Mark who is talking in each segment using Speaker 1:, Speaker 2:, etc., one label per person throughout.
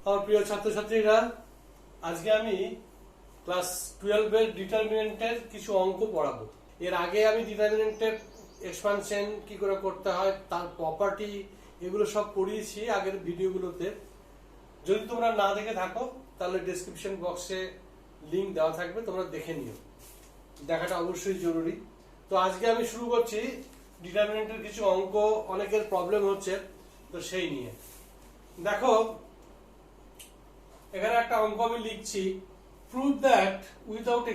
Speaker 1: আমার প্রিয় ছাত্রছাত্রীরা, আজকে আমি ক্লাস 12 এর ডিটারমিনেন্টের কিছু অঙ্ক পড়াবো। এর আগে আমি ডিটারমিনেন্টের এক্সপানশন কি করে করতে হয়, তার প্রপার্টি, এগুলো সব পড়িয়েছি আগের ভিডিওগুলোতে। যদি তোমরা না দেখে থাকো তাহলে ডেসক্রিপশন বক্সে লিংক দেওয়া থাকবে, তোমরা দেখে নিও, দেখাটা অবশ্যই জরুরি। তো আজকে আমি শুরু করছি ডিটারমিনেন্টের কিছু অঙ্ক, অনেকের প্রবলেম হচ্ছে তো সেই নিয়ে। দেখো, এখানে একটা অঙ্ক আমি লিখছি, প্রুভ দ্যাট উইদাউট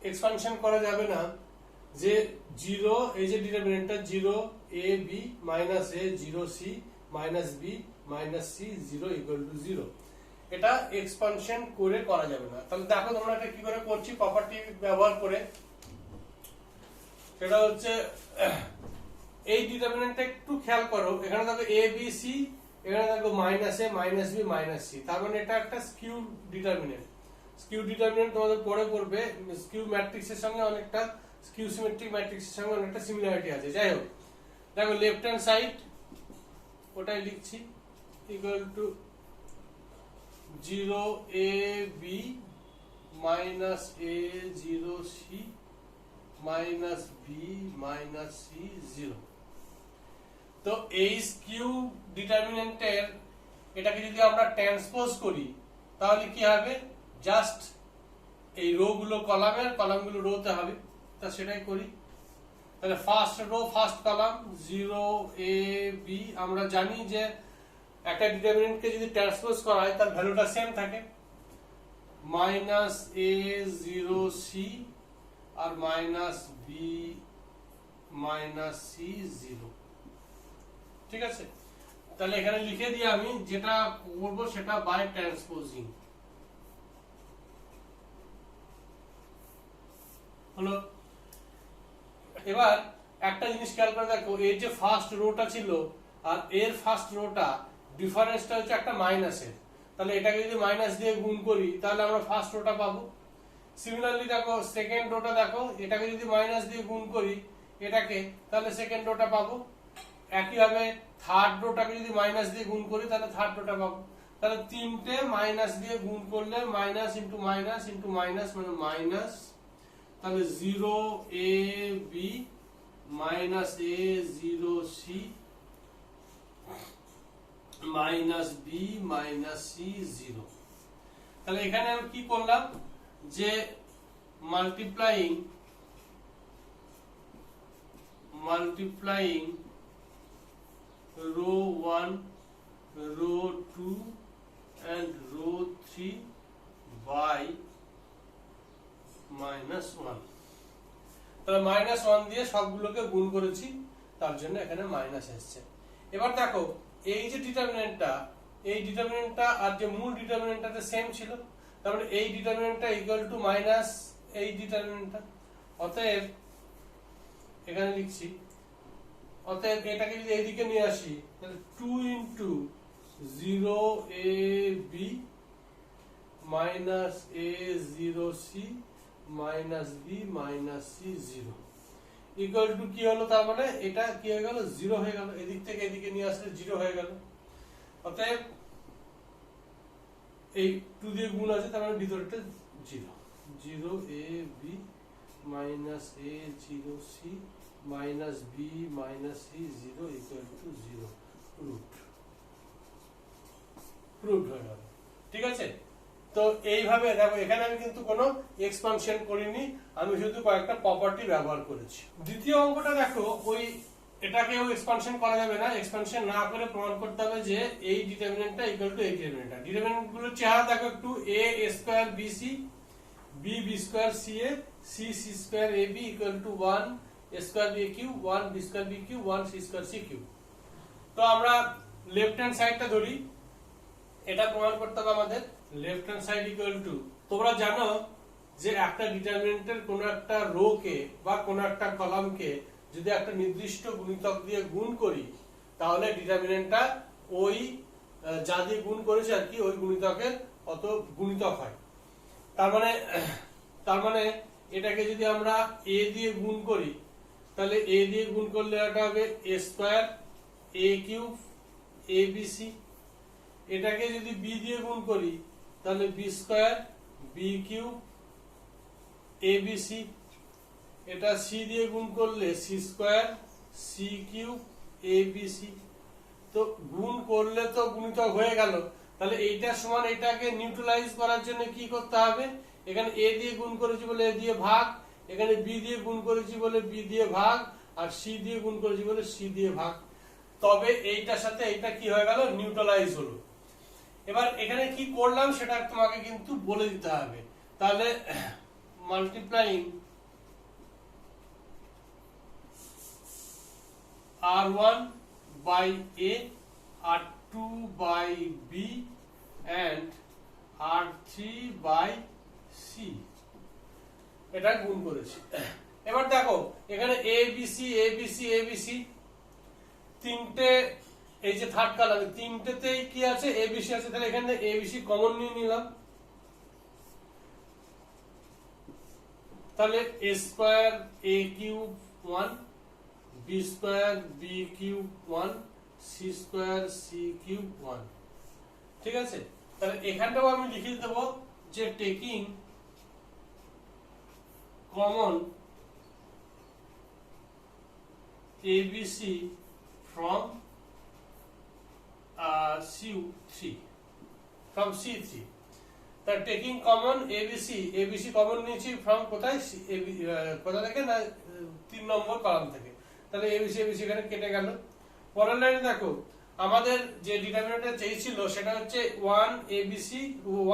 Speaker 1: এক্সপানশন করা যাবে না যে জিরো, এই যে ডিটারমিনেন্টটা zero A B minus A zero C minus B minus C zero equal to zero, এটা এক্সপানশন করে করা যাবে না। তাহলে দেখো তোমরা এটা কি করে করছি, প্রপার্টি ব্যবহার করে। সেটা হচ্ছে এই ডিটারমিনেন্টটা একটু খেয়াল করো, এখানে দেখো এ বি সি, এখানে দেখো minus a minus B minus C, তার মানে এটা একটা স্কিউ ডিটারমিনেন্ট। স্কিউ ডিটারমিনেন্ট তোমাদের পরে পড়বে, স্কিউ ম্যাট্রিক্সের সঙ্গে অনেকটা, স্কিউ সিমেট্রিক ম্যাট্রিক্সের সঙ্গে অনেকটা সিমিলারিটি আছে। যাই হোক, দেখো লেফট হ্যান্ড সাইড ওটাই লিখছি, equal to zero A B minus A zero C minus B minus C zero. তো এই স্কিউ ডিটারমিনেন্টের এটাকে যদি আমরা ট্রান্সপোজ করি তাহলে কি হবে, জাস্ট এই রো গুলো কলামের, কলামগুলো রোতে হবে। তা সেটাই করি। তাহলে first row first column zero এ বি, আমরা জানি যে একটা ডিটারমিনেন্টকে যদি ট্রান্সপোজ করা হয় তার ভ্যালুটা সেম থাকে, মাইনাস এ জিরো সি আর minus B minus C zero. ঠিক আছে, তাহলে এখানে লিখে দিয়ে আমি যেটা করবো সেটা বাই ট্রান্সপোজিং হলো। এবার একটা জিনিস খেয়াল করে দেখো, এর যে ফার্স্ট রোটা ছিল আর এর ফার্স্ট রোটা ডিফারেন্সটা হচ্ছে একটা মাইনাসের, তাহলে এটাকে যদি মাইনাস দিয়ে গুণ করি তাহলে আমরা ফার্স্ট রোটা পাবো। সিমিলারলি দেখো সেকেন্ড রোটা, দেখো এটাকে যদি মাইনাস দিয়ে গুণ করি এটাকে, তাহলে সেকেন্ড রোটা পাবো। একইভাবে থার্ড রোটাকে যদি মাইনাস দিয়ে গুণ করি তাহলে থার্ড রোটা পাবো। তাহলে তিনটে মাইনাস দিয়ে গুণ করলে minus into minus into minus মানে মাইনাস, তাহলে zero A B minus A zero C minus B minus C zero. তাহলে এখানে আমি কি করলাম, যে multiplying row 1 row 2 and row 3 by -1। তাহলে -1 দিয়ে সবগুলোকে গুণ করেছি, তার জন্য এখানে মাইনাস এসেছে। এবার দেখো এই যে ডিটারমিনেন্টটা, এই ডিটারমিনেন্টটা আর যে মূল ডিটারমিনেন্টটা সেম ছিল, তার মানে এই ডিটারমিনেন্টটা ইকুয়াল টু মাইনাস এই ডিটারমিনেন্টটা। অতএব এখানে লিখছি, অতএব এটাকে যদি এইদিকে নিয়ে আসি তাহলে 2 into zero A B minus A zero C minus B minus C zero equal to কি হলো, তার মানে এটা কি হয়ে গেল, জিরো হয়ে গেল। এদিক থেকে এদিকে নিয়ে আসলে জিরো হয়ে গেল। অতএব এই 2 দিয়ে গুণ আছে, তার মানে ভিতরটা zero, zero A B minus A zero C minus B minus C zero equal to zero. Proved হয়ে গেল। ঠিক আছে, তো এইভাবে দেখো এখানে আমি কিন্তু কোনো এক্সপানশন করিনি, আমি শুধু কয়েকটা প্রপার্টি ব্যবহার করেছি। দ্বিতীয় অঙ্কটা দেখো, ওই এটাকেও এক্সপানশন করা যাবে না, এক্সপানশন না করে প্রমাণ করতে হবে যে এই ডিটারমিনেন্টটা ইকুয়াল টু এই ডিটারমিনেন্টটা। ডিটারমিনেন্টগুলোর চেহারা দেখো একটু, a square b c, b b square c a, c c square a b equal to 1 square b q, 1 b square b q, 1 c square c q. তো আমরা লেফট হ্যান্ড সাইডটা ধরি, এটা প্রমাণ করতে হবে আমাদের। Left hand side equal to, তোমরা জানো যে একটা ডিটারমিনেন্টের কোন একটা রো কে বা কোন একটা কলামকে যদি একটা নির্দিষ্ট গুণিতক দিয়ে গুণ করি তাহলে ডিটারমিনেন্টটা ওই যা দিয়ে গুণ করেছে আর কি, ওই গুণিতকের অত গুণিতক হয়। তার মানে এটাকে যদি আমরা এ দিয়ে গুণ করি তাহলে এ দিয়ে গুণ করলে এটা হবে এ স্কয়ার এ কিউব এ বি সি, এটাকে যদি বি দিয়ে গুণ করি তাহলে বি স্কয়ার বি কিউব এ বি সি, এটা সি দিয়ে গুণ করলে সি স্কয়ার সি কিউব এ বি সি। তো গুণ করলে তো গুণিতক হয়ে গেল, তাহলে এইটার সমান এটাকে নিউট্রালাইজ করার জন্য কি করতে হবে, এখানে এ দিয়ে গুণ করেছি বলে এ দিয়ে ভাগ, এখানে বি দিয়ে গুণ করেছি বলে বি দিয়ে ভাগ, আর সি দিয়ে গুণ করেছি বলে সি দিয়ে ভাগ। তবে এইটার সাথে এইটা কি হয়ে গেল, নিউট্রালাইজ হলো। এবার এখানে কি করলাম সেটা তোমাকে কিন্তু বলে দিতে হবে। তাহলে multiplying R1 by A, R2 by B and R3 by C, এটা গুণ করেছি। এবার দেখো এখানে A B C A B C A B C তিনটে, এই যে থার্ড কলামে তিনটেতেই কি আছে A B C আছে, তাহলে এখানে A B C কমন নিয়ে নিলাম। তাহলে A square A cube 1, B square B cube 1, C square C cube 1। ঠিক আছে, তাহলে এখানটাও আমি লিখে দেব যে taking common ABC from C3 from C3। তাহলে টেকিং কমন ABC কমন নিয়েছি ফ্রম কোথায়, কোথা থেকে না 3 নম্বর কলাম থেকে। তাহলে ABC এখানে কেটে গেল। পরের লাইনে দেখো আমাদের যে ডিটারমিনেন্টটা চেয়েছিল সেটা হচ্ছে 1 ABC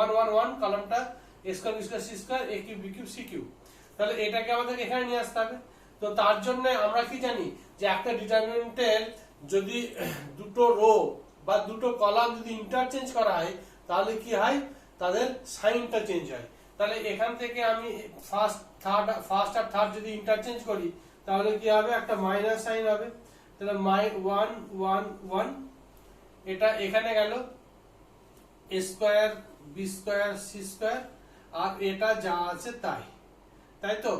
Speaker 1: 1 1 1 কলামটা A square B square C square A cube B cube C cube. তাহলে এটাকে আমাদের এখানে নিয়ে আসতে হবে। তো তার জন্য আমরা কি জানি যে একটা ডিটারমিনেন্টের যদি দুটো রো বা দুটো কলাম যদি ইন্টারচেঞ্জ করা হয় তাহলে কি হয়, তাদের সাইনটা চেঞ্জ হয়। তাহলে এখান থেকে আমি ফার্স্ট আর থার্ড যদি ইন্টারচেঞ্জ করি তাহলে কি হবে, একটা মাইনাস সাইন হবে। তাহলে 1 1 1 এটা এখানে গেল A square B square C square, আর এটা যা আছে তাই, তাই তো।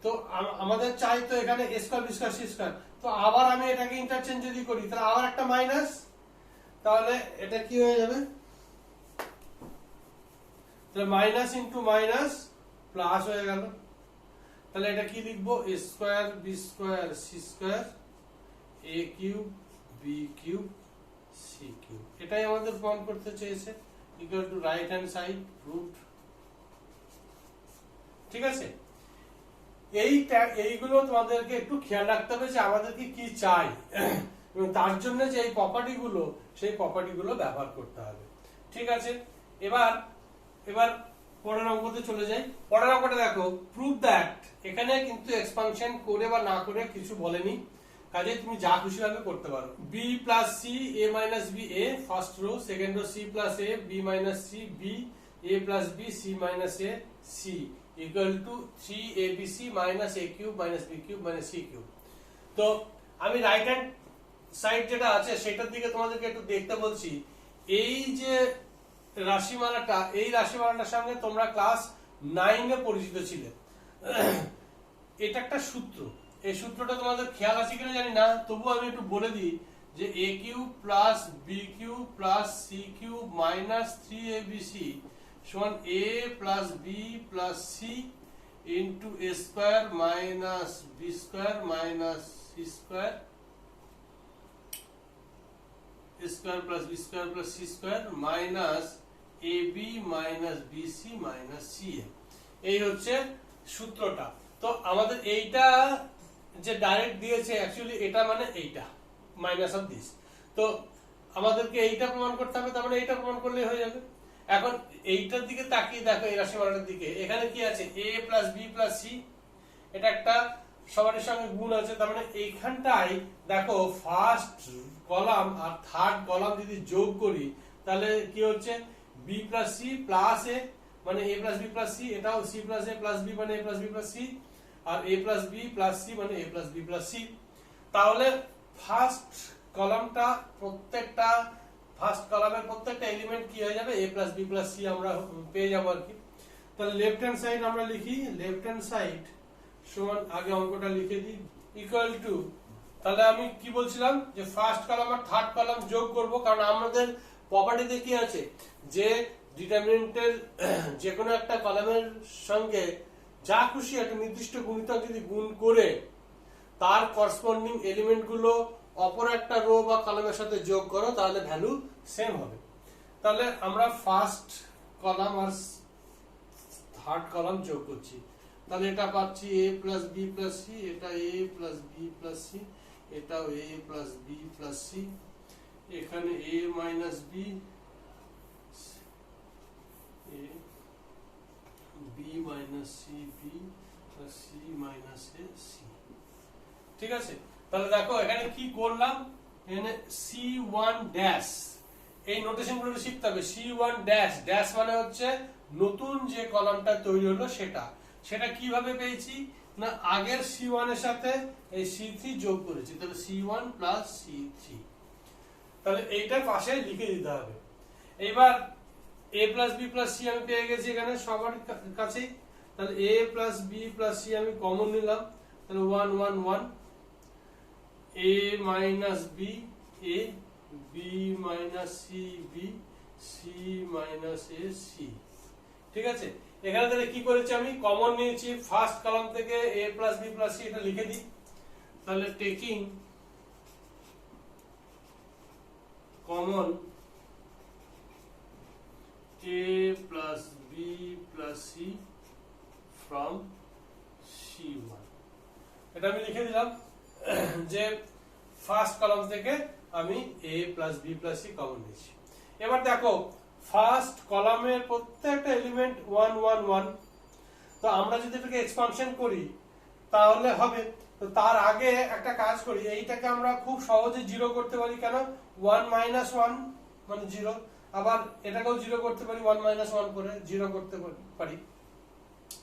Speaker 1: তো আমাদের চাই তো এখানে A square B square C square, তো আবার আমি এটাকে ইন্টারচেঞ্জ যদি করি তাহলে আবার একটা মাইনাস, তাহলে এটা কি হয়ে যাবে, তাহলে মাইনাস ইন্টু মাইনাস প্লাস হয়ে গেল। তাহলে এটা কি লিখবো, A square B square C square A cube B cube C cube. এটাই আমাদের প্রমাণ করতে চেয়েছে, equal to right hand side root. ঠিক আছে, এইগুলো তোমাদেরকে একটু খেয়াল রাখতে হবে যে আমাদেরকে কি চাই, এবং তার জন্য যে এই প্রপার্টি গুলো সেই প্রপার্টি গুলো ব্যবহার করতে হবে। ঠিক আছে, এবার পরের অঙ্কতে চলে যাই। পরের অঙ্কটা দেখো, প্রুভ দ্যাট, এখানে কিন্তু এক্সপানশন করে বা না করে কিছু বলেনি, কাজে তুমি যা খুশি ভাবে করতে পারো। B plus C A minus B A first row, second rho C plus A B minus C B A plus B C minus A C equal to 3ABC minus A cube minus B cube minus C cube. তো আমি right hand side যেটা আছে সেটার দিকে তোমাদেরকে একটু দেখতে বলছি। এই যে রাশিমালাটা, এই রাশিমালাটার সঙ্গে তোমরা ক্লাস 9 এ পরিচিত ছিলে। এটা একটা সূত্র, এই সূত্রটা তোমাদের খেয়াল আছে কিনা জানি না, তবু আমি একটু বলে দিই যে A cube plus B cube plus C cube minus 3ABC সমান A plus B plus C into A square minus B square minus C square A square plus B square plus C square minus AB minus BC minus CA। এই হচ্ছে সূত্রটা। তো আমাদের এইটা যে direct দিয়েছে, actually এটা মানে এইটা মাইনাস অফ দিস। তো আমাদেরকে এইটা প্রমাণ করতে হবে, তার মানে এইটা প্রমাণ করলেই হয়ে যাবে। এখন এইটার দিকে তাকিয়ে দেখো, এই রাশিমালাটার দিকে, এখানে কি আছে, A plus B plus C, এটা একটা সবার সঙ্গে গুণ আছে, তার মানে এইখানটায় দেখো ফার্স্ট কলাম আর থার্ড কলাম যদি যোগ করি তাহলে কি হচ্ছে, B plus C plus A মানে A plus B plus C, এটাও C plus A plus B মানে A plus B plus C, আর A plus B plus C মানে A plus B plus C। তাহলে ফার্স্ট কলামটা প্রত্যেকটা first কলামের প্রত্যেকটা এলিমেন্ট কি হয়ে যাবে, A plus B plus C আমরা পেয়ে যাবো আর কি। তাহলে লেফট হ্যান্ড সাইড আমরা লিখি, লেফট হ্যান্ড সাইড সমান, আগে অঙ্কটা লিখে দিই, ইকুয়াল টু, তাহলে আমি কি বলছিলাম যে ফার্স্ট কলাম আর থার্ড কলাম যোগ করব, কারণ আমাদের প্রপার্টিতে কি আছে যে ডিটারমিনেন্টের যে কোনো একটা কলামের সঙ্গে যা খুশি একটা নির্দিষ্ট গুণিতক যদি গুণ করে তার করসপন্ডিং এলিমেন্ট গুলো অপর একটা রো বা কলামের সাথে যোগ করো তাহলে ভ্যালু সেম হবে। তাহলে আমরা ফার্স্ট কলাম আর থার্ড কলাম যোগ করছি, তাহলে এটা পাচ্ছি a plus B plus C, এটা a plus B plus C, এটাও a plus B plus C, এখানে a minus B, a B minus C, B plus C minus A C. ঠিক আছে, তাহলে দেখো এখানে কি করলাম, এখানে C1 ড্যাশ, এই নোটেশন গুলো শিখতে হবে। C1 ড্যাশ, ড্যাশ মানে হচ্ছে নতুন যে কলামটা তৈরি হলো সেটা। সেটা কিভাবে পেয়েছি না আগের C1 এর সাথে এই C3 যোগ করেছি, তাহলে C1 প্লাস C3। তাহলে এইটা পাশে লিখে দিতে হবে। এবার a plus B plus C আমি পেয়ে গেছি এখানে সবার কাছেই, তাহলে a plus B plus C আমি কমন নিলাম, তাহলে 1 1 1, a minus B a, b minus C B, C minus A C. ঠিক আছে, এখানে তাহলে কি করেছি আমি কমন নিয়েছি ফার্স্ট কলাম থেকে a plus B plus C, এটা লিখে দিই। তাহলে taking common a plus b plus c from C1, এটা আমি লিখে দিলাম যে ফার্স্ট কলাম থেকে আমি a plus b plus c common নিয়েছি। এবার দেখো ফার্স্ট কলামের প্রত্যেকটা এলিমেন্ট 1 1 1, তো আমরা যদি এটাকে এক্সপানশন করি তাহলে হবে। তো তার আগে একটা কাজ করি, এইটাকে আমরা খুব সহজে জিরো করতে পারি, কেন 1 মাইনাস 1 মানে জিরো, আবার এটাকেও জিরো করতে পারি 1 মাইনাস 1 করে জিরো করতে পারি।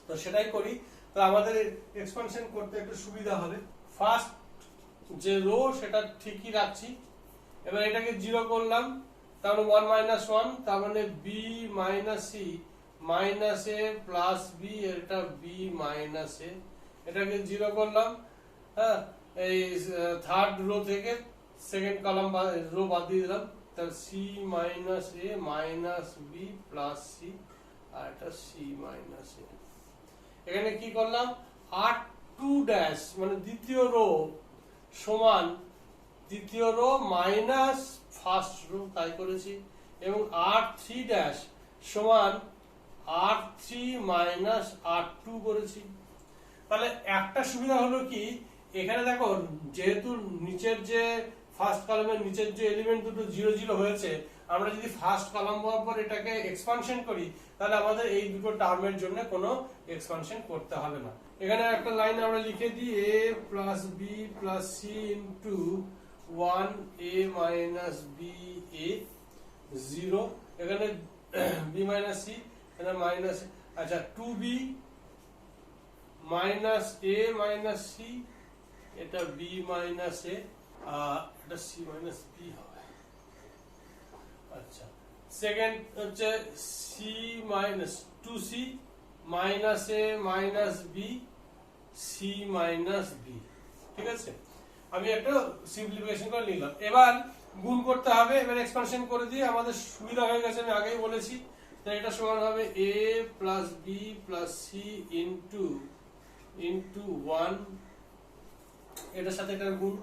Speaker 1: তো সেটাই করি, তো আমাদের এক্সপানশন করতে একটু সুবিধা হবে। ফার্স্ট যে রো সেটা ঠিকই রাখছি, এবার এটাকে জিরো করলাম, তার মানে 1 মাইনাস 1, তার মানে বি মাইনাস সি মাইনাস এ প্লাস বি, এটা বি মাইনাস এ, এটাকে জিরো করলাম। হ্যাঁ, এই থার্ড রো থেকে সেকেন্ড কলাম রো বাদ দিয়ে দিলাম, তাহলে C minus a minus B plus C, আর এটা সি মাইনাস এ। এখানে কি করলাম, R2 ড্যাশ মানে দ্বিতীয় রো সমান দ্বিতীয় রো মাইনাস ফার্স্ট রো, তাই করেছি, এবং R3 ড্যাশ সমান R3 মাইনাস R2 করেছি। তাহলে একটা সুবিধা হলো কি, এখানে দেখো যেহেতু নিচের যে ফার্স্ট কলামের নিচের যে এলিমেন্ট দুটো 0 0 হয়েছে, আমরা যদি ফার্স্ট কলাম বরাবর এটাকে এক্সপানশন করি তাহলে আমাদের এই দুটো টার্মের জন্য কোনো এক্সপানশন করতে হবে না। এখানে একটা লাইন আমরা লিখে দিই, a plus B plus C into 1 a minus B a 0, এখানে b মাইনাস সি, এখানে মাইনাস, আচ্ছা 2b minus a minus C, এটা b মাইনাস a, এটা c মাইনাস b হবে। আচ্ছা, সেকেন্ড হচ্ছে c minus 2c minus a minus b, c minus b। ঠিক আছে, আমি একটা সিম্পলিফিকেশন করে নিলাম। এবার গুণ করতে হবে, এবার এক্সপানশন করে দিয়ে আমাদের সুবিধা হয়ে গেছে, আমি আগেই বলেছি। তো এটা সমান হবে a plus B plus C into 1, এটার সাথে এটার গুণ,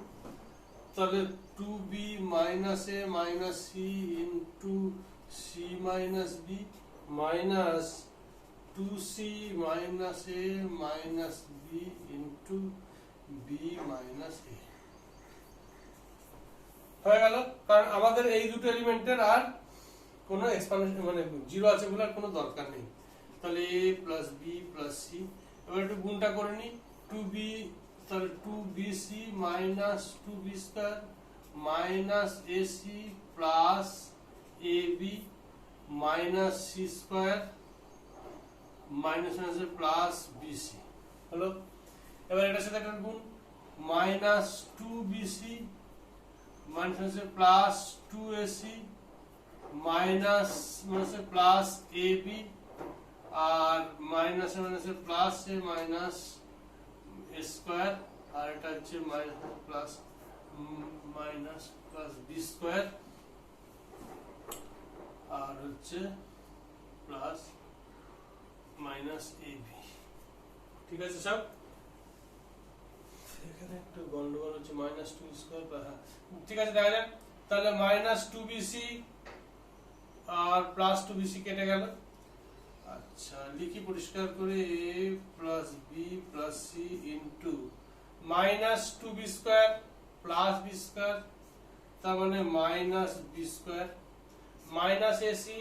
Speaker 1: তাহলে 2b minus a minus c into c minus B minus 2c minus a minus b into b minus a হয়ে গেল। কারণ আমাদের এই দুটো এলিমেন্টের আর কোনো এক্সপানশন মানে জিরো আছে বলে আর কোনো দরকার নেই। তাহলে a plus B plus C, এবার একটু গুণটা করে নিই, 2b, তাহলে 2bc minus 2b square minus ac plus ab minus c square minus minus plus bc হলো। এবার এটার সাথে একটা গুণ, minus 2bc minus plus 2ac minus minus plus ab, আর minus minus plus A minus square, আর এটা হচ্ছে minus plus minus plus B square হচ্ছে প্লাস মাইনাস এবি। ঠিক আছে সব? এখানে একটু গন্ডগোল হচ্ছে, মাইনাস টু স্কোয়ার, ঠিক আছে দেখা যাক। তাহলে মাইনাস টু বিসি আর প্লাস টু বিসি কেটে গেল। আচ্ছা লিখি পরিষ্কার করে, a plus B plus C into minus two b square plus b square, তার মানে minus b square, minus ac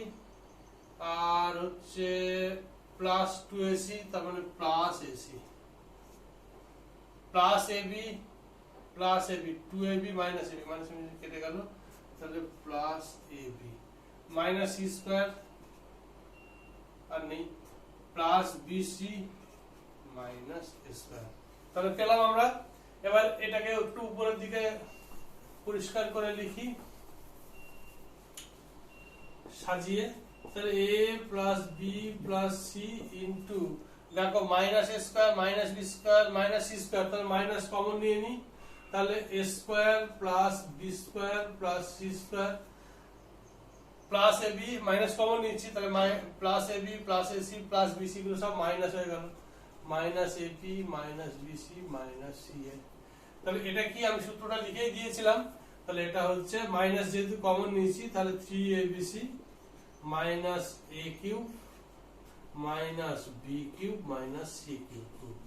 Speaker 1: আর হচ্ছে প্লাস টু এসি, তার মানে plus ac, plus ab plus ab, two ab minus ab, minus ab কেটে গেল, তাহলে plus ab minus c square আর নেই, প্লাস বিসি মাইনাস স্কোয়ার। তাহলে পেলাম আমরা। এবার এটাকে একটু উপরের দিকে পরিষ্কার করে লিখি সাজিয়ে। তাহলে a plus B plus C into, দেখো minus a square minus b square minus c square, তাহলে মাইনাস কমন নিয়ে নিই, তাহলে a square plus b square plus c square plus a B, minus common নিচ্ছি, তাহলে plus a b plus a c plus b c গুলো সব minus হয়ে গেল, minus a p minus b C minus c a. তাহলে এটা কি আমি সূত্রটা লিখেই দিয়েছিলাম, তাহলে এটা হচ্ছে মাইনাস যেহেতু কমন নিয়েছি, তাহলে three a b C minus a cube minus b cube minus c cube.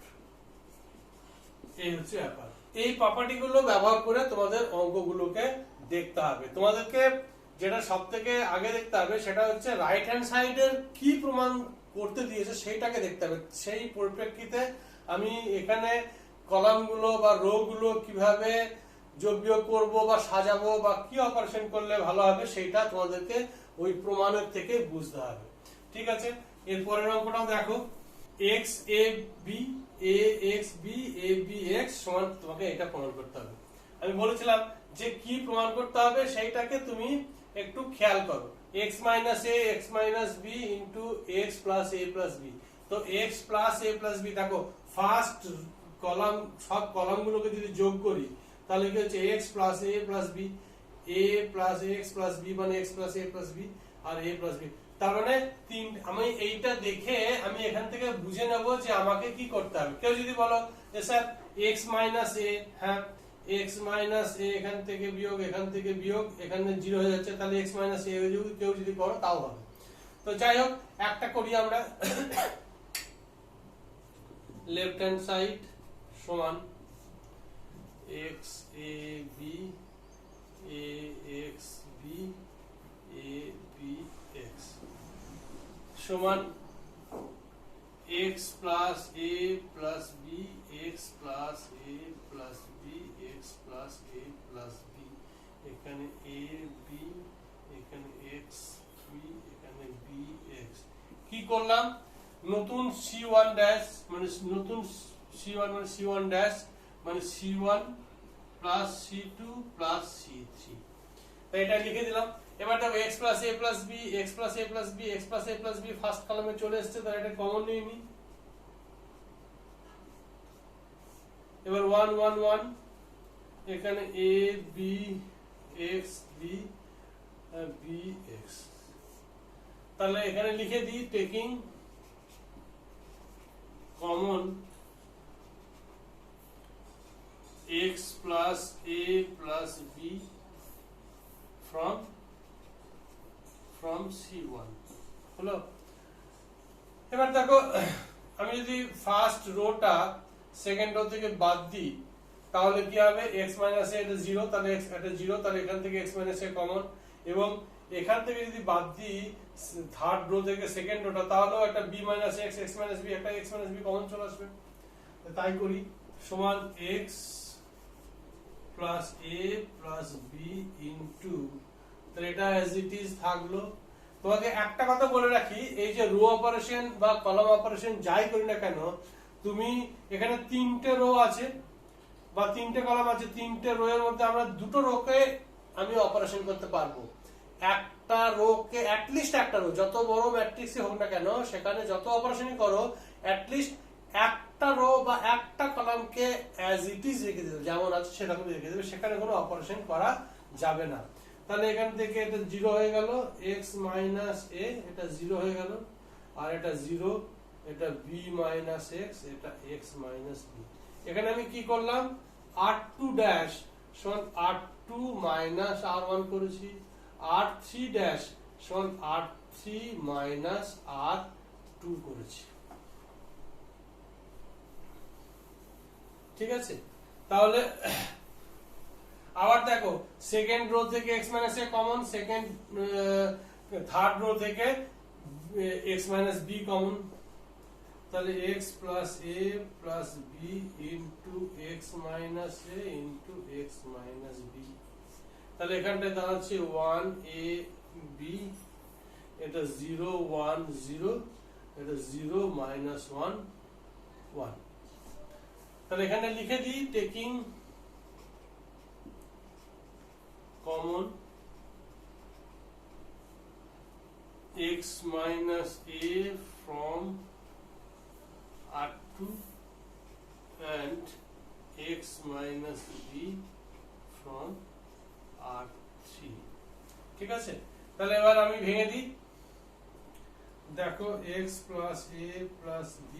Speaker 1: এই হচ্ছে ব্যাপার। এই প্রপার্টি গুলো ব্যবহার করে তোমাদের অঙ্কগুলোকে দেখতে হবে। তোমাদেরকে যেটা সব থেকে আগে দেখতে হবে সেটা হচ্ছে রাইট হ্যান্ড সাইডের কি প্রমাণ করতে দিয়েছে সেইটাকে দেখতে হবে। সেই পরিপ্রেক্ষিতে আমি এখানে কলামগুলো বা রো গুলো কিভাবে যোগ বিয়োগ করবো বা সাজাবো বা কি অপারেশন করলে ভালো হবে সেইটা তোমাদেরকে ওই প্রমাণের থেকে বুঝতে হবে। ঠিক আছে, এর পরের অঙ্কটাও দেখো, x A B A x B A B x সমান, তোমাকে এটা প্রমাণ করতে হবে। আমি বলেছিলাম যে কি প্রমাণ করতে হবে সেইটাকে তুমি একটু খেয়াল করো, x minus a x minus b into x plus a plus b. তো x plus a plus b, দেখো ফার্স্ট কলাম, সব কলাম গুলোকে যদি যোগ করি তাহলে কি হচ্ছে x plus a plus b, a plus x plus b মানে x plus a plus b আর এ প্লাস বি। তার মানে আমি এইটা দেখে আমি এখান থেকে বুঝে নেব যে আমাকে কি করতে হবে। কেউ যদি বলো যে স্যার এক্স মাইনাস এ, হ্যাঁ x মাইনাস এ এখান থেকে বিয়োগ এখান থেকে বিয়োগ, এখানে জিরো হয়ে যাচ্ছে, তাহলে x মাইনাস এ কেউ যদি করো তাও হবে। তো যাই হোক একটা করি আমরা, লেফট হ্যান্ড সাইড সমান x a b a x b a b x সমান x plus a plus b x plus a plus b x plus a plus b, এখানে a b এখানে x b এখানে b x। কি করলাম, নতুন c1 dash মানে নতুন c1 মানে c1 ড্যাশ মানে c1 plus c2 plus c3, তাই এটা লিখে দিলাম। এবার দেখো x plus a plus b x plus a plus b x plus a plus b first কলামে চলে এসেছে, তাহলে এটা কমন নিয়ে নিই। এবার 1 1 1 এখানে a b x b b x, তাহলে এখানে লিখে দিই taking common x plus a plus b from c1 হলো। এবার দেখো আমি যদি ফার্স্ট রোটা সেকেন্ড রো থেকে বাদ দিই তাহলে কি হবে, x মাইনাস a এটা 0, তাহলে x এটা 0, তাহলে এখান থেকে x মাইনাস a কমন, এবং এখান থেকে যদি বাদ দিই থার্ড রো থেকে সেকেন্ড রোটা তাহলেও একটা b minus x x minus b একটা x মাইনাস b কমন চলে আসবে। তাই করি সমান x plus a plus b into, তাহলে এটা অ্যাজ ইট ইজ থাকলো। তোমাকে একটা কথা বলে রাখি, এই যে রো অপারেশন বা কলাম অপারেশন যাই করি না কেন, তুমি এখানে তিনটে রো আছে বা তিনটে কলাম আছে, তিনটে রো এর মধ্যে আমরা দুটো রোকে আমি অপারেশন করতে পারবো। একটা রোকে অ্যাটলিস্ট একটা রো, যত বড় ম্যাট্রিক্সই হোক না কেন সেখানে যত অপারেশনই করো অ্যাটলিস্ট একটা রো বা একটা কলামকে অ্যাজ ইট ইজ রেখে দেবে, যেমন আছে সেরকম রেখে দেবে, সেখানে কোনো অপারেশন করা যাবে না। তাহলে এখান থেকে এটা 0 হয়ে গেল, x মাইনাস a এটা 0 হয়ে গেল, আর এটা 0, এটা b মাইনাস x, এটা x মাইনাস b। এখানে আমি কি করলাম, r2 ড্যাশ সমান r2 মাইনাস r1 করেছি, r3 ড্যাশ সমান r3 মাইনাস r2 করেছি। ঠিক আছে, তাহলে আবার দেখো সেকেন্ড রো থেকে x minus a common, second third rho থেকে x মাইনাস b কমন, তাহলে x plus a plus b into x minus a into x minus b। তাহলে এখানটায় দাঁড়াচ্ছে 1a b, এটা 0 1 0, এটা 0 মাইনাস 1 1। তাহলে এখানে লিখে দিই, taking common x minus a from r2 and x minus b from r3। ঠিক আছে, তাহলে এবার আমি ভেঙে দিই, দেখো x plus a plus b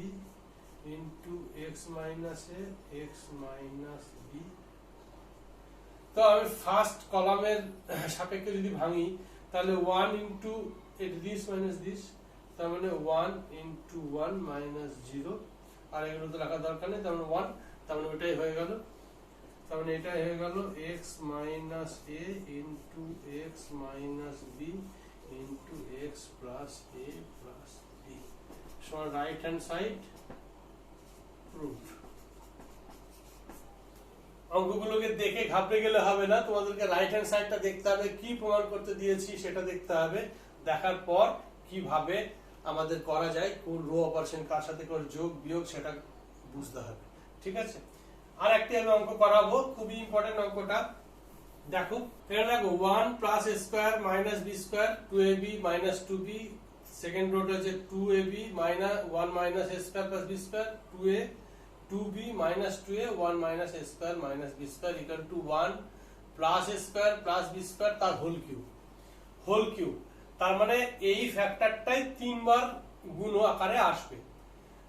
Speaker 1: into x minus a x minus b। তো আমি ফার্স্ট কলামের সাপেক্ষে যদি ভাঙি তাহলে 1 ইন্টু দিস মাইনাস দিস, তার মানে 1 ইন্টু 1 মাইনাস 0, আর এগুলো তো লেখার দরকার নেই, তার মানে 1, তার মানে ওটাই হয়ে গেল, তার মানে এটাই হয়ে গেল x minus a into x minus b into x plus a plus b সমান রাইট হ্যান্ড সাইড প্রুফড। অঙ্কগুলোকে দেখে ঘাবড়ে গেলে হবে না, তোমাদেরকে রাইট হ্যান্ড সাইডটা দেখতে হবে, কি প্রমাণ করতে দিয়েছি সেটা দেখতে হবে, দেখার পর কিভাবে আমাদের করা যায়, কোন রো অপারেশন কার সাথে করে যোগ বিয়োগ সেটা বুঝতে হবে। ঠিক আছে, আর একটি আমি অঙ্ক করাবো, খুবই ইম্পর্টেন্ট অঙ্কটা। দেখো এখানে দেখো 1 plus a square minus b square 2ab minus 2b, second rota হচ্ছে 2ab minus 1 minus a square plus b square, 2a 2b minus 2a 1 minus a square minus b square equal to 1 plus a square plus b square তার whole cube. তার মানে এই ফ্যাক্টরটাই তিনবার গুণ আকারে আসবে।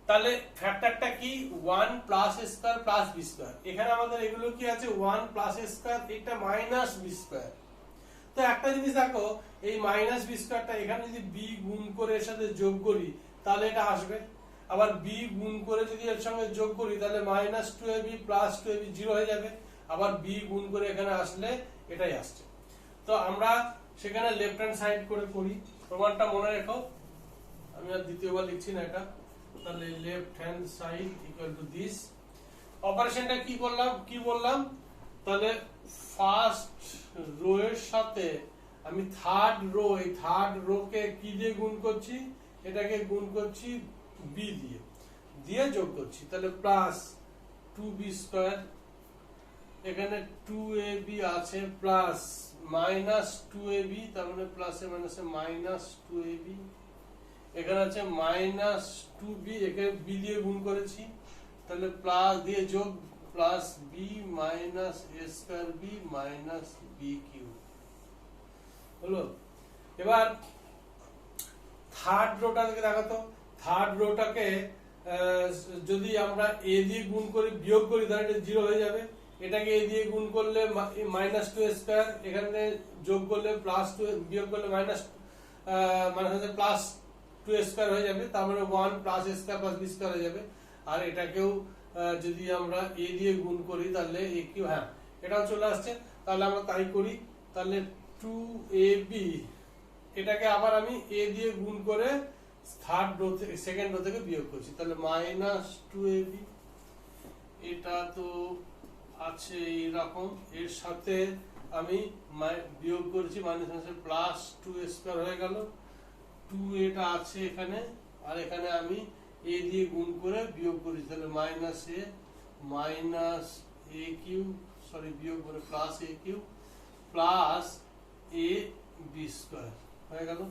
Speaker 1: তাহলে ফ্যাক্টরটা কি 1 plus a square plus b square, এখানে আমাদের এগুলো কি আছে 1 plus a square, এটা minus b square। তো একটা জিনিস দেখো, এই মাইনাস b স্কয়ারটা এখানে যদি b গুণ করে এর সাথে যোগ করি তাহলে এটা আসবে, আবার b গুণ করে যদি এর সঙ্গে যোগ করি তাহলে মাইনাস 2ab প্লাস 2ab 0 হয়ে যাবে, আবার b গুণ করে এখানে আসলে এটাই আসছে। তো আমরা সেখানে লেফট হ্যান্ড সাইড করে করি, প্রমাণটা মনে রেখো, আমি আর দ্বিতীয়বার লিখছি না এটা। তাহলে left hand side equal to this, অপারেশনটা কি করলাম কি বললাম, তাহলে ফার্স্ট রো এর সাথে আমি থার্ড রো, এই থার্ড রো কে কি দিয়ে গুণ করছি, এটাকে গুণ করছি b দিয়ে যোগ করছি, তাহলে প্লাস 2b স্কয়ার, এখানে 2ab আছে প্লাস মাইনাস 2ab, তার মানে প্লাসে মাইনাসে মাইনাস 2ab, এখানে আছে মাইনাস 2b, একে b দিয়ে গুণ করেছি, তাহলে প্লাস দিয়ে যোগ plus b minus a square b minus b cube হলো। এবার থার্ড রোটাকে দেখাতো, থার্ড রোটাকে যদি আমরা a দিয়ে গুণ করে বিয়োগ করি তাহলে এটা 0 হয়ে যাবে, এটাকে a দিয়ে গুণ করলে মাইনাস 2 স্কয়ার, এখানে যোগ করলে প্লাস 2, বিয়োগ করলে মাইনাস মানে প্লাস 2 স্কয়ার হয়ে যাবে, তার মানে 1 plus a square plus b square হয়ে যাবে। আর এটাকেও যদি আমরা a দিয়ে গুণ করি তাহলে a কিউ, হ্যাঁ এটাও চলে আসছে, তাহলে আমরা তাই করি, তাহলে 2ab এটাকে আবার আমি a দিয়ে গুণ করে থার্ড রো থেকে সেকেন্ড রো থেকে বিয়োগ করছি, তাহলে মাইনাস 2ab, এটা তো আছে এইরকম, এর সাথে আমি বিয়োগ করেছি মাইনাস মাইনাস প্লাস 2 স্কয়ার হয়ে গেল, 2 এটা আছে এখানে, আর এখানে আমি a দিয়ে গুণ করে বিয়োগ করেছি, তাহলে minus a minus a cube, sorry বিয়োগ করে plus a cube plus a b square হয়ে গেল।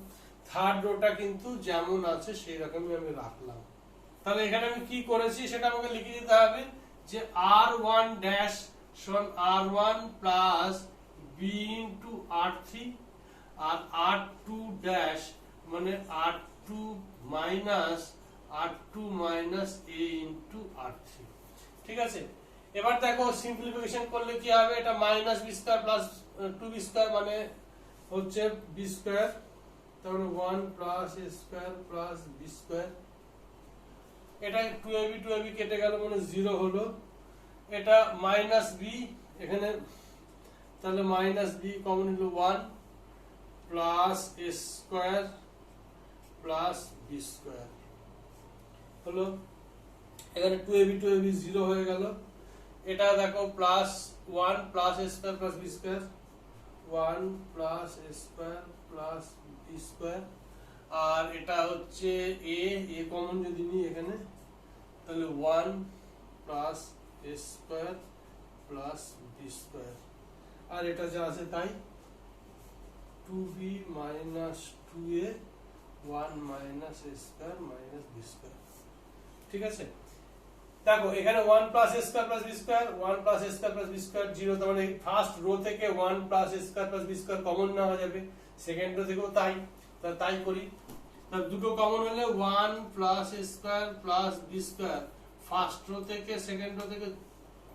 Speaker 1: থার্ড রোটা কিন্তু যেমন আছে সেই রকমই আমি রাখলাম। তাহলে এখানে আমি কি করেছি সেটা আমাকে লিখে দিতে হবে, যে r1 ড্যাশ সমান r1 plus b B into R3 আর R2 ড্যাশ মানে R2 minus A into R3। ঠিক আছে, এবার দেখো সিম্পলিফিকেশন করলে কি হবে, এটা minus B square plus 2b square মানে হচ্ছে বি স্কয়ার, তাহলে 1 plus a square plus b square, এটা 2ab কেটে গেল মানে 0 হলো, এটা মাইনাস b এখানে, তাহলে মাইনাস b কমন হলো 1 plus a square plus b square হলো, এখানে 2ab 0 হয়ে গেল, এটা দেখো plus 1 plus a square plus b square, 1 plus a square plus b square, আর এটা হচ্ছে a কমন যদি নিই এখানে, তাহলে 1 plus a square plus b square, আর এটা যা আছে তাই 2b minus 2a 1 minus a square minus b square. ঠিক আছে, দেখো এখানে 1 plus a square plus b square, 1 plus a square plus b square 0, তার মানে ফার্স্ট রো থেকে 1 plus a square plus b square common নেওয়া যাবে, সেকেন্ড রো থেকেও তাই করি, তার দুটো কমন হলে 1 plus a square plus b square first row থেকে সেকেন্ড রো থেকে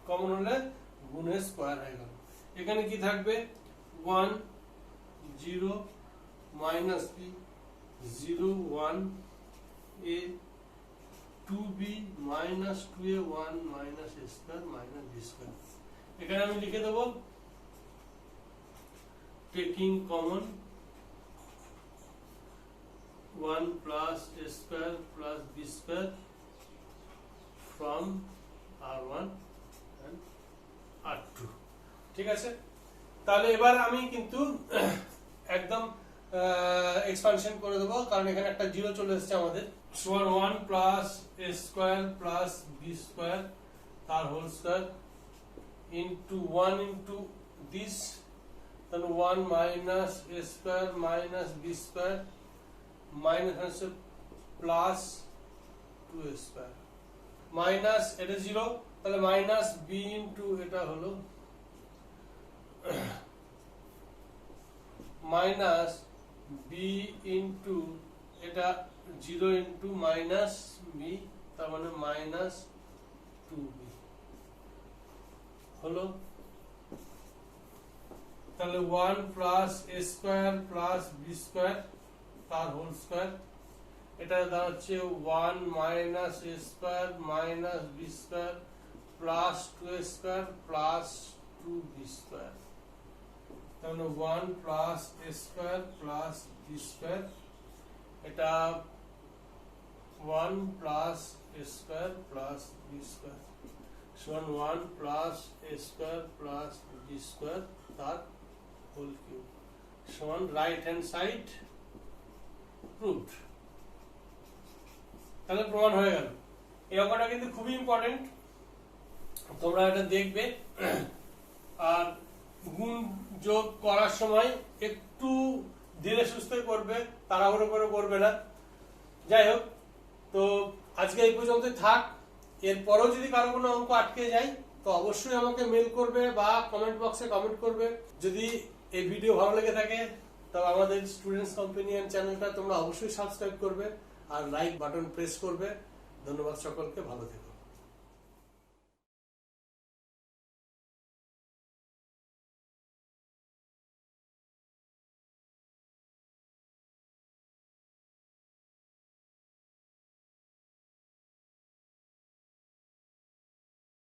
Speaker 1: কমন হলে গুণের স্কয়ার হয়ে গেল, এখানে কি থাকবে 1 0 minus b 0 1 a 2b minus 2a 1 minus a square minus b square, এখানে আমি লিখে দেব taking common 1 plus a square plus b square from R1 and R2। ঠিক আছে, তাহলে এবার আমি কিন্তু একদম এক্সপানশন করে দেবো, কারণ এখানে একটা 0 চলে এসেছে আমাদের, সমান 1 plus a square plus b square তার whole square into 1 into this, তাহলে 1 minus a square minus b square minus হচ্ছে প্লাস 2a স্কয়ার মাইনাস এটা 0, তাহলে মাইনাস b ইনটু এটা হলো মাইনাস b ইনটু এটা 0 ইনটু মাইনাস b, তার মানে মাইনাস 2b হলো, তাহলে 1 plus a square plus b square তার হোল স্কয়ার, এটা দাঁড়াচ্ছে 1 minus a square minus b square plus 2a square plus 2b square, তাহলে 1 plus a square plus b square, এটা 1 plus a square plus b square সমান 1 plus a square plus b square তার whole cube সমান right hand side proved. তাহলে প্রমাণ হয়ে গেল। এই অঙ্কটা কিন্তু খুবই ইম্পর্টেন্ট, তোমরা এটা দেখবে, আর গুণ যোগ করার সময় একটু ধীরে সুস্থে করবে, তাড়াহুড়ো করে করবে না। যাই হোক, তো আজকে এই পর্যন্তই থাক, এরপরেও যদি কারো কোনো অঙ্ক আটকে যায় তো অবশ্যই আমাকে মেল করবে বা কমেন্ট বক্সে কমেন্ট করবে। যদি এই ভিডিও ভালো লেগে থাকে তবে আমাদের স্টুডেন্টস কম্পেনিয়ন চ্যানেলটা তোমরা অবশ্যই সাবস্ক্রাইব করবে আর লাইক বাটন প্রেস করবে। ধন্যবাদ সকলকে, ভালো থেকো।